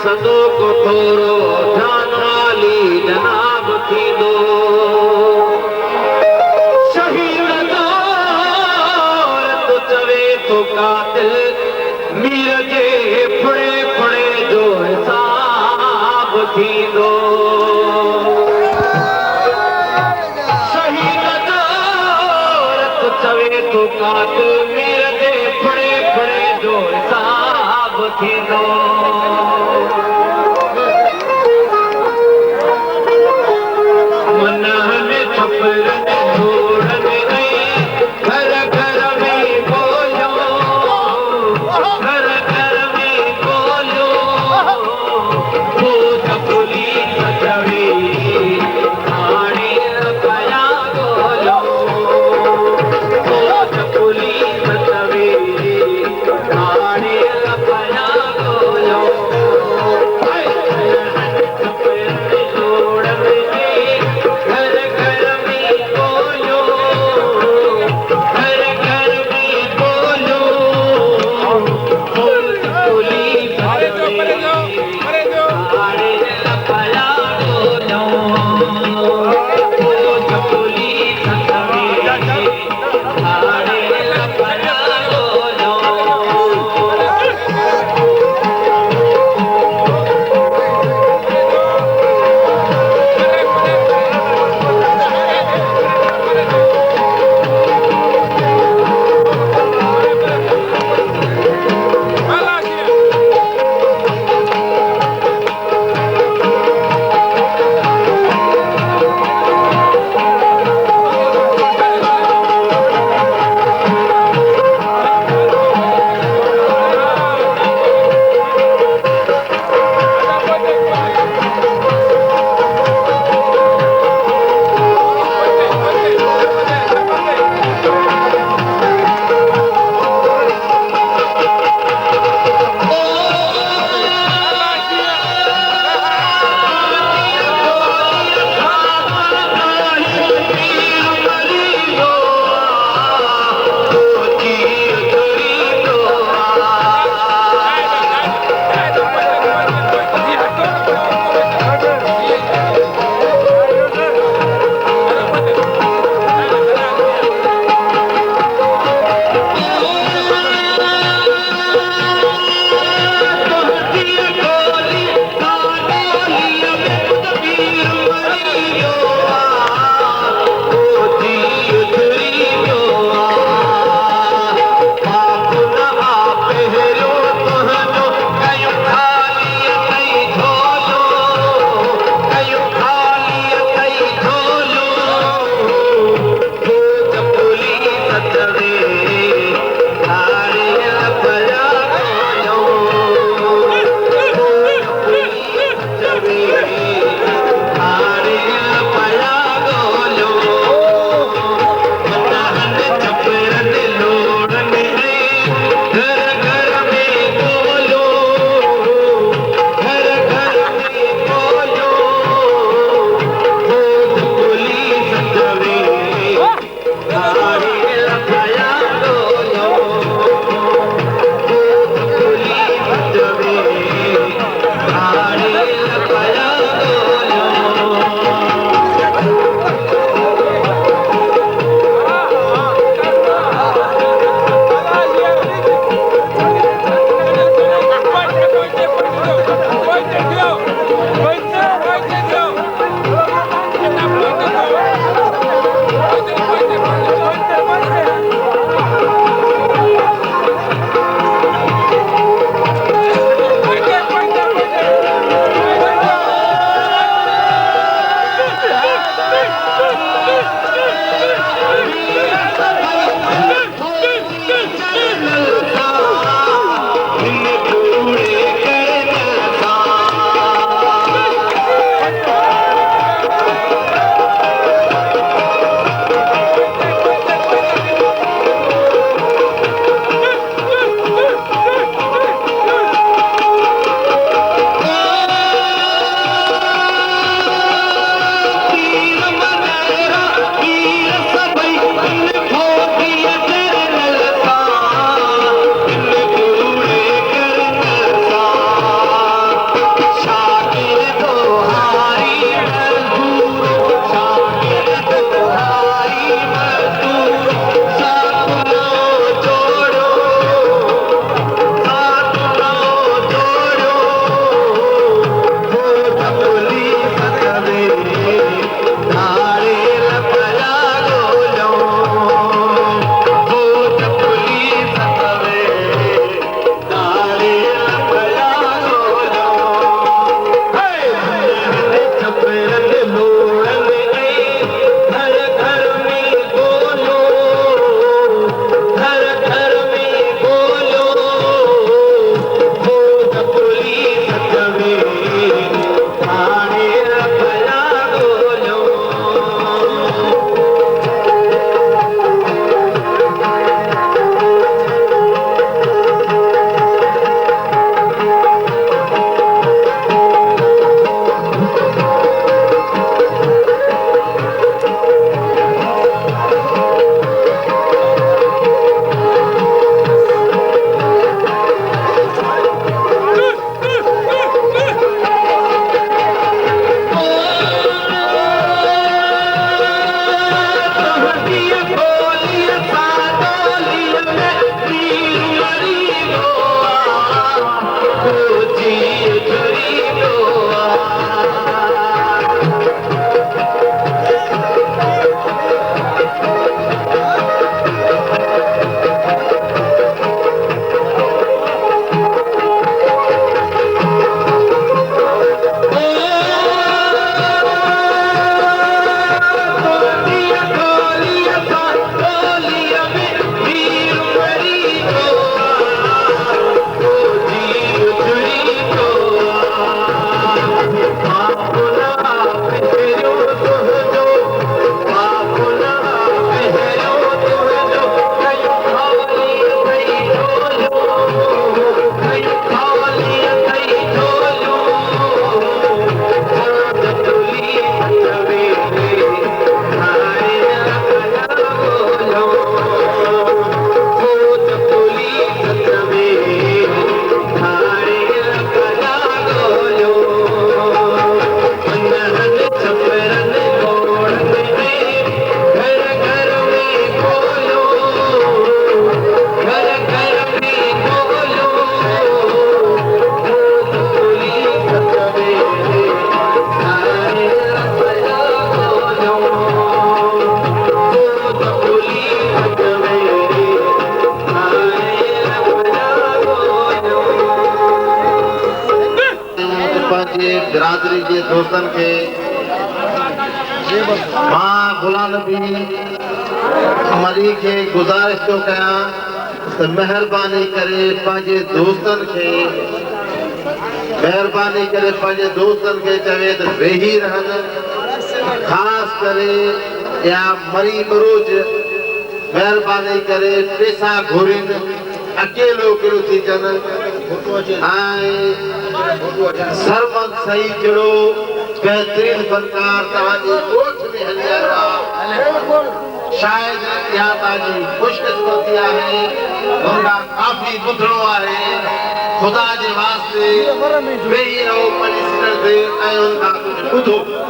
सदो को थोरो ध्यान वाली जनाब थी दो शहीद तो चवे तो कातिल मीर जे फुड़े फुड़े जो हिसाब थी दो शहीद तो चवे तो कातिल मीर जे फुड़े फुड़े जो हिसाब थी दो पुलिस पंहिंजे बिरादरी जे दोस्तनि खे मां गुलाम नबी मरी खे गुज़ारिश थो कयां त महिरबानी करे पंहिंजे दोस्तनि खे चवे त वेही रहनि ख़ासि करे या मरी बरोज महिरबानी करे पैसा घुरनि अकेलो किलो थी अचनि सरमन सही जहिड़ो बहितरीन फनकार तव्हांजी ॻोठ में हली आयो आहे शायदि इहा तव्हांजी ख़ुशकिस्मती आहे हुनखां काफ़ी ॿुधणो आहे ख़ुदा जे वास्ते वेही रहो पंहिंजी सिर ते ऐं हुनखां कुझु ॿुधो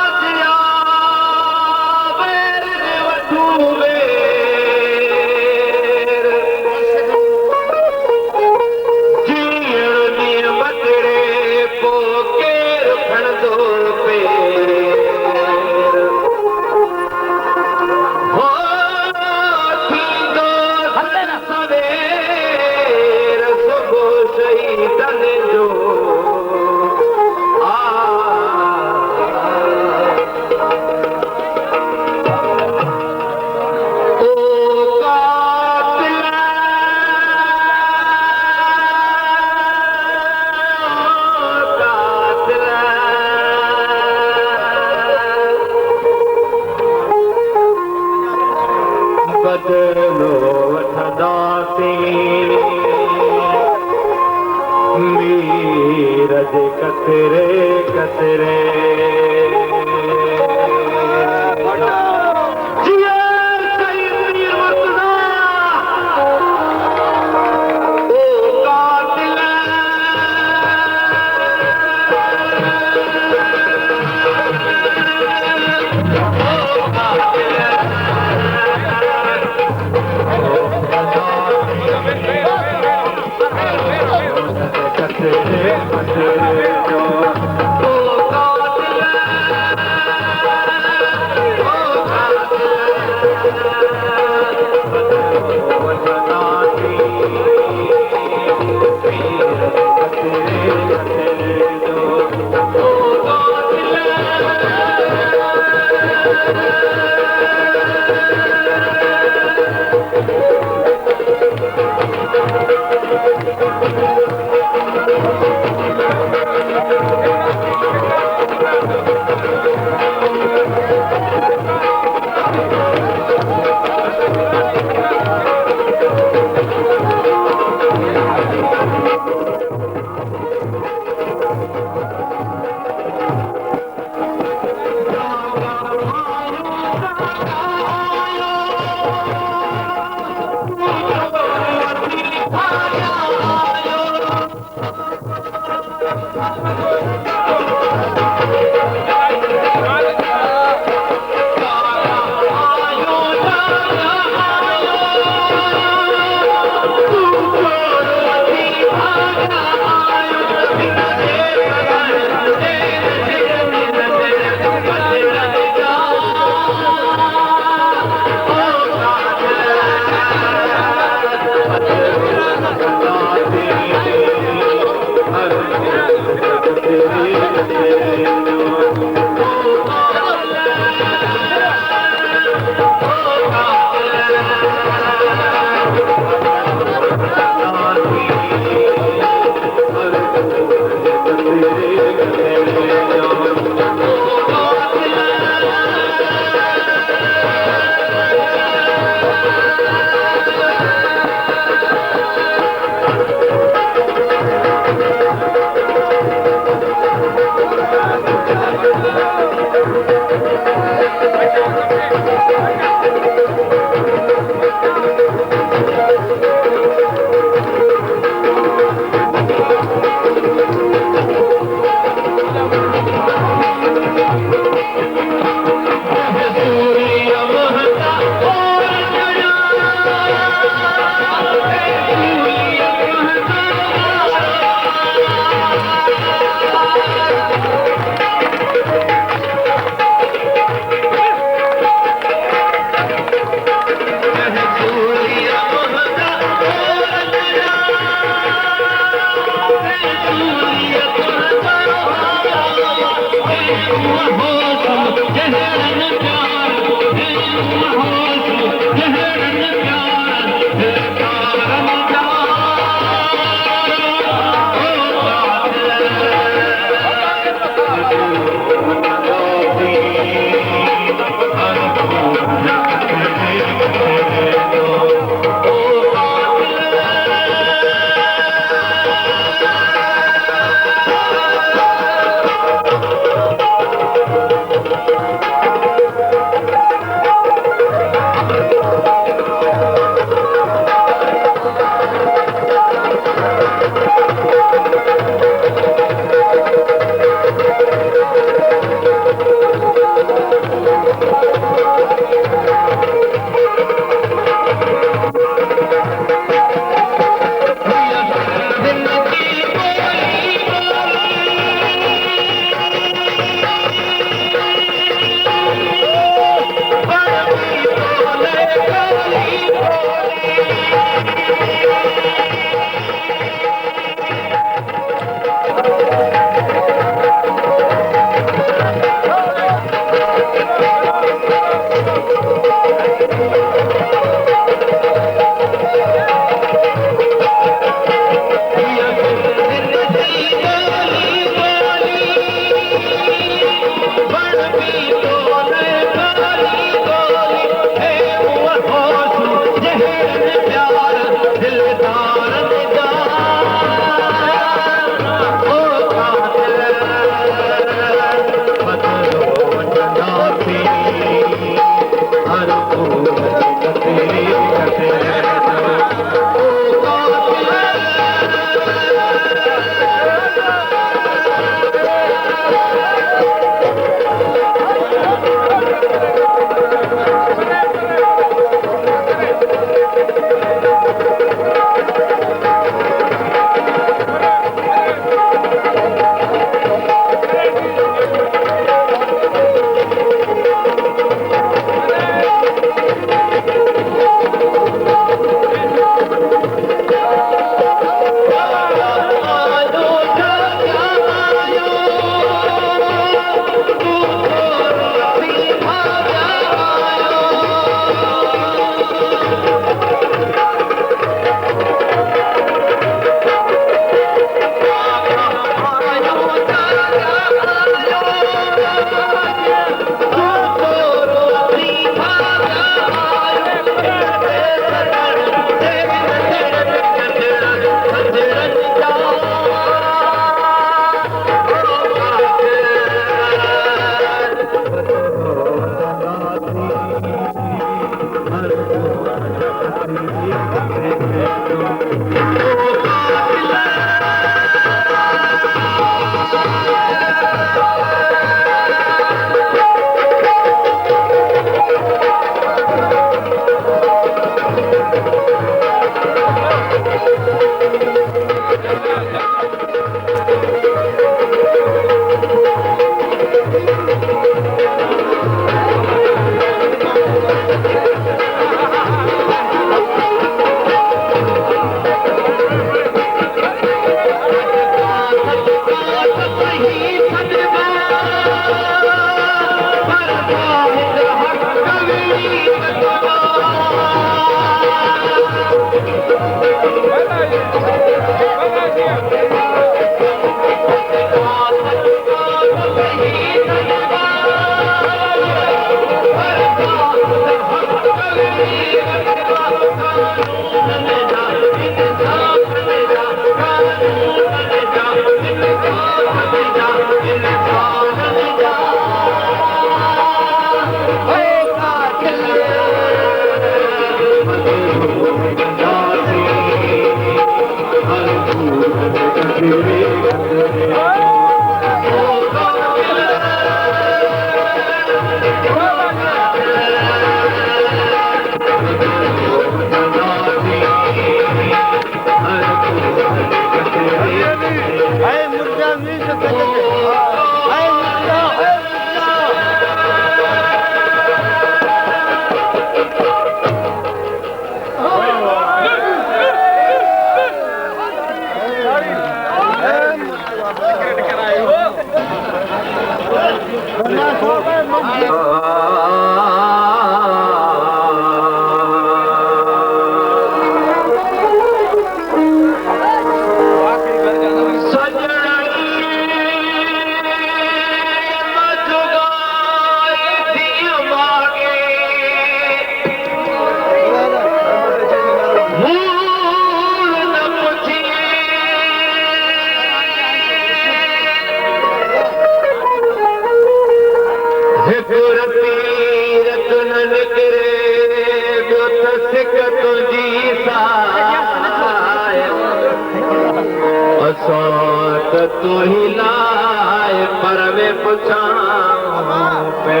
तू ही लाए पर वे पुछाऊं पे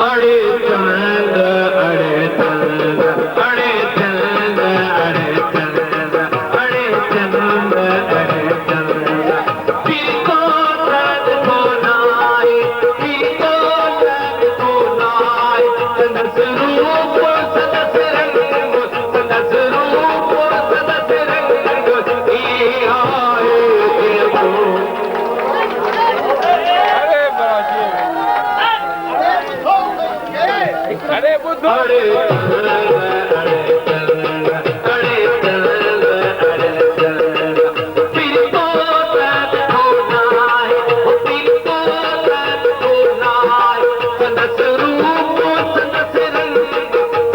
अड़े चंद अड़े चंद अड़े चंद अड़े चंद अड़े चंद अड़े चंद पीको चंद को नाई पीको चंद को नाई चंद स्वरूप सदस रंग सदस रूप सदस रंग ये आए देखो अरे बुद्धू अड़े चंद अड़े चंद अड़े चंद अड़े चंद पीको चंद को नाई पीको चंद को नाई सदस रूप सदस रंग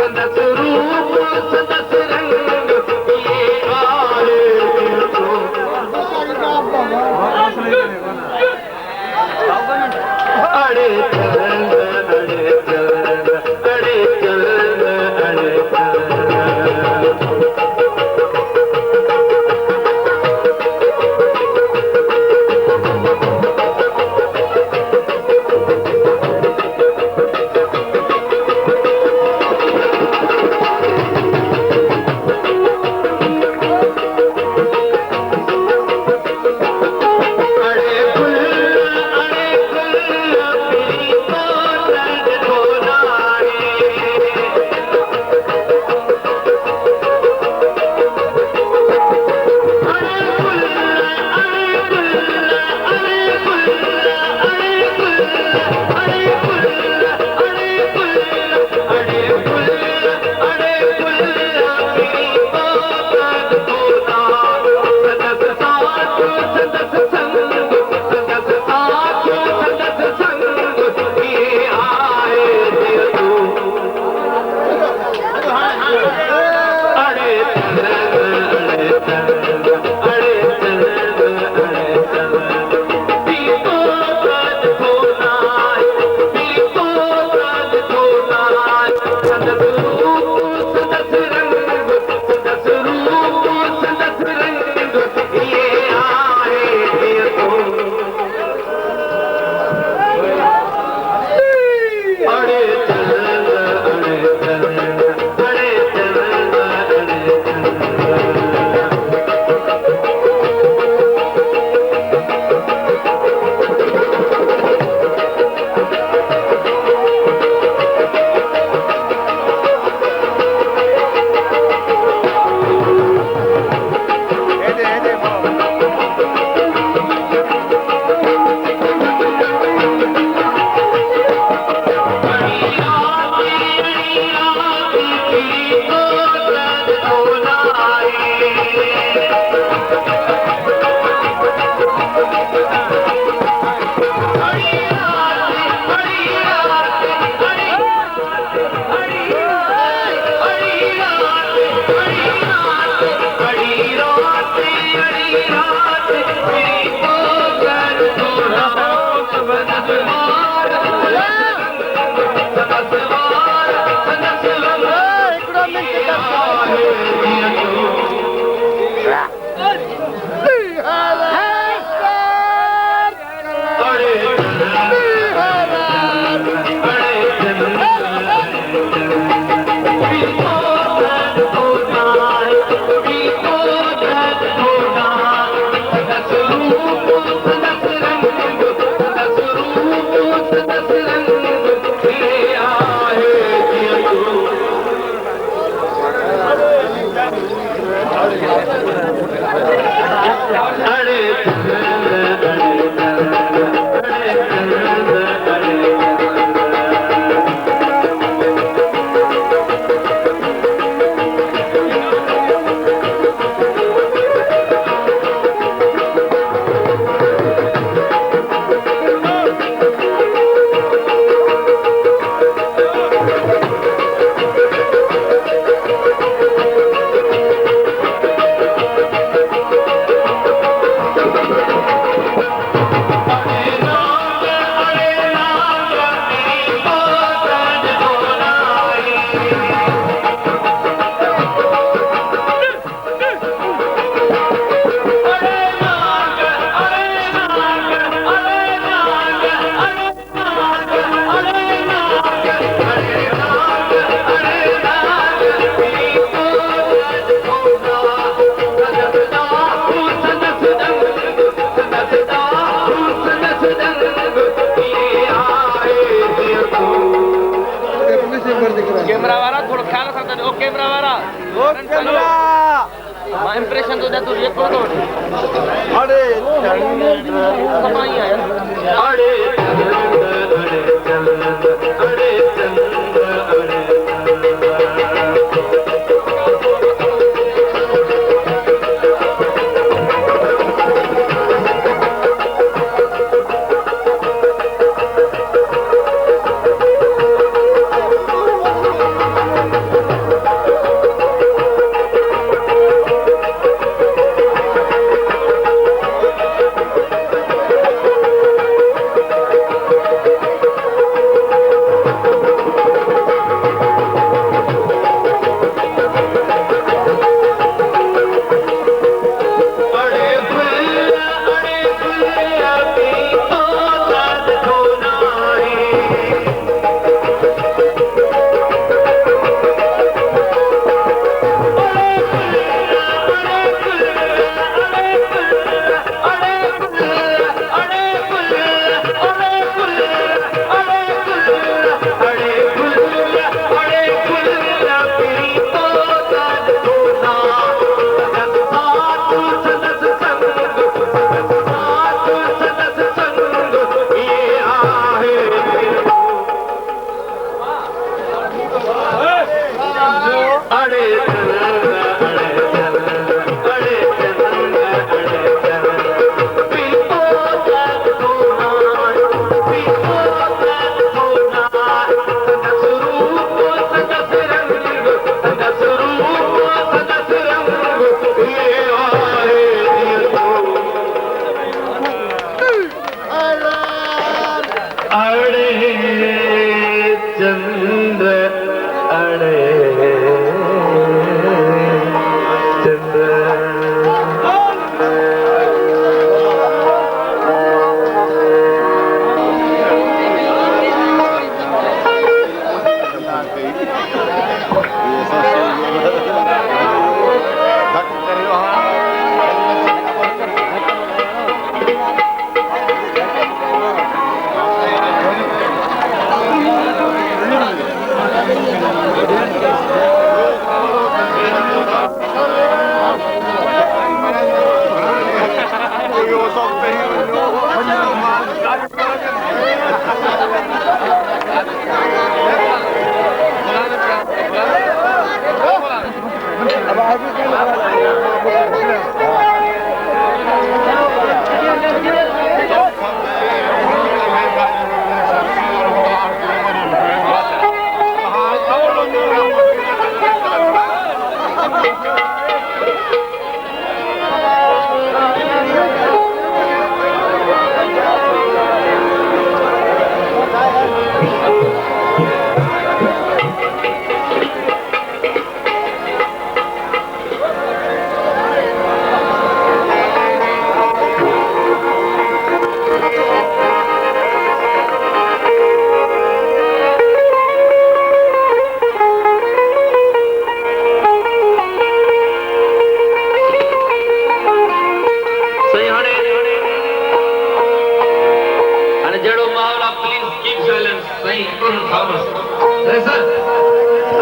सदस रूप सदस रंग ये आए देखो अड़े चंद अड़े चंद अड़े चंद अड़े चंद कैमरा वाला थोड़ा ख्याल रखता है। ओ कैमरा वाला, ओ कैमरा मां इंप्रेशन तो दे तू ये कर दो। अरे समाई है अरे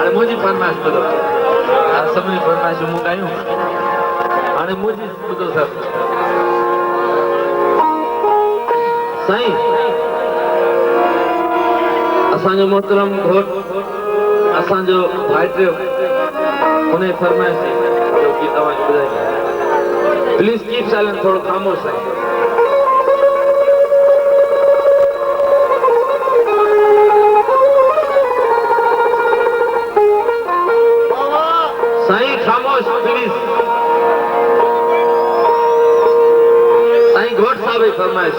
अरे मुझी फरमाइश ॿुधो आप सभिनी फरमाइशूं मूं कयूं हाणे मुंहिंजी ॿुधो सर साईं असांजो मोहतरम घोट असांजो भाइटियो उन फरमाइश जो की तव्हांखे ॿुधाईंदा प्लीज कीप साइलेंट थोड़ो ख़ामोश साईं साईं खामोश प्लीज साईं घोट साहब फरमाइश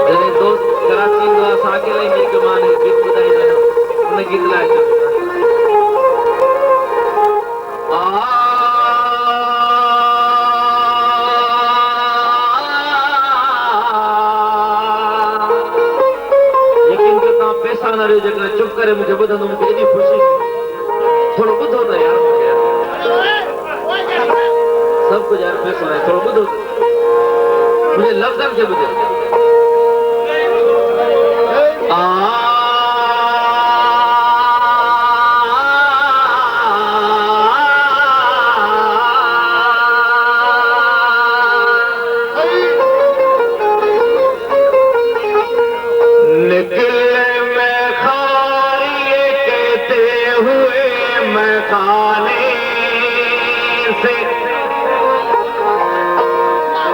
जॾहिं दोस्त कराची ईंदो आहे असां अकेला ई मेज़बान गीत ॿुधाईंदा आहियूं उन गीत लाइ यकीन कयो तव्हां पैसा न ॾियो जेकॾहिं चुप करे मूंखे ॿुधंदो मूंखे एॾी ख़ुशी थोड़ो ॿुधो त यार मूंखे सब कुछ यार पैसो आहे थोड़ो ॿुधो मुंहिंजे लफ़्ज़नि खे ॿुधो खाने से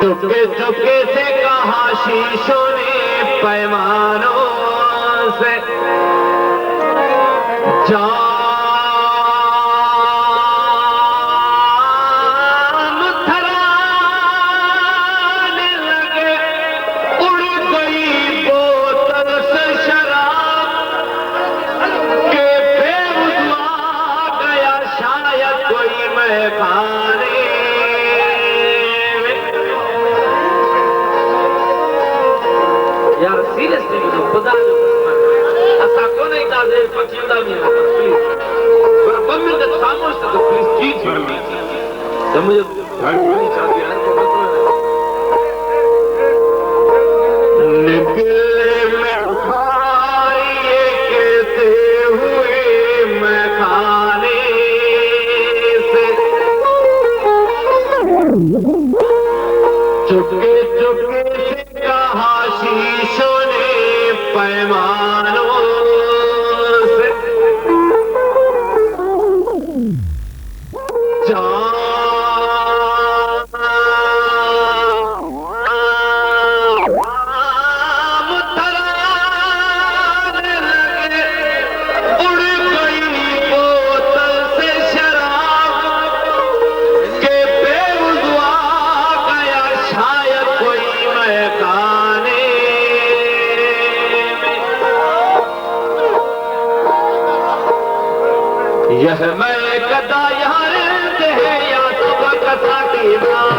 चुपके चुपके से कहा शीशों ने पैमानों से जाम थराने लगे, उड़ गई बोतल से शराब के बेवजह गया शायद कोई मैं खाने। यार सीरियसली मुझे खुदा जो ऐसा को नहीं था दे पचीदा नहीं है प्लीज पर बम्मे के खामोश तो प्लीज चीज छोड़नी तो मुझे नहीं चाहती है तो निकले मैं खाए कहते हुए मैं खाने से चुपके चुपके से कहा शीशों ने पैमानों से जाम थराने लगे, उड़ गई बोतल से शराब के बेवजह गया शायद कोई मैं खाने। यह मैं कदा यहाँ रहते हैं या सबका कथा की माँ,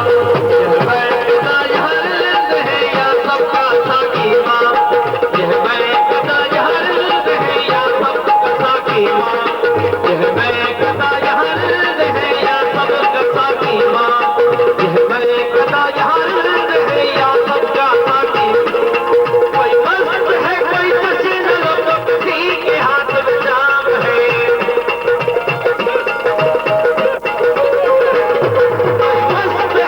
यह मैं कदा यहाँ रहते हैं या सबका कथा की माँ, यह मैं कदा यहाँ रहते हैं या सबका कथा की माँ, यह मैं कदा यहाँ रहते हैं या सबका कथा की माँ, यह मैं कदा यहाँ रहते हैं या सबका कथा की। कोई मस्त है कोई पसीना लो किसी के हाथ में जाम है, मस्त है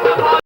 सभा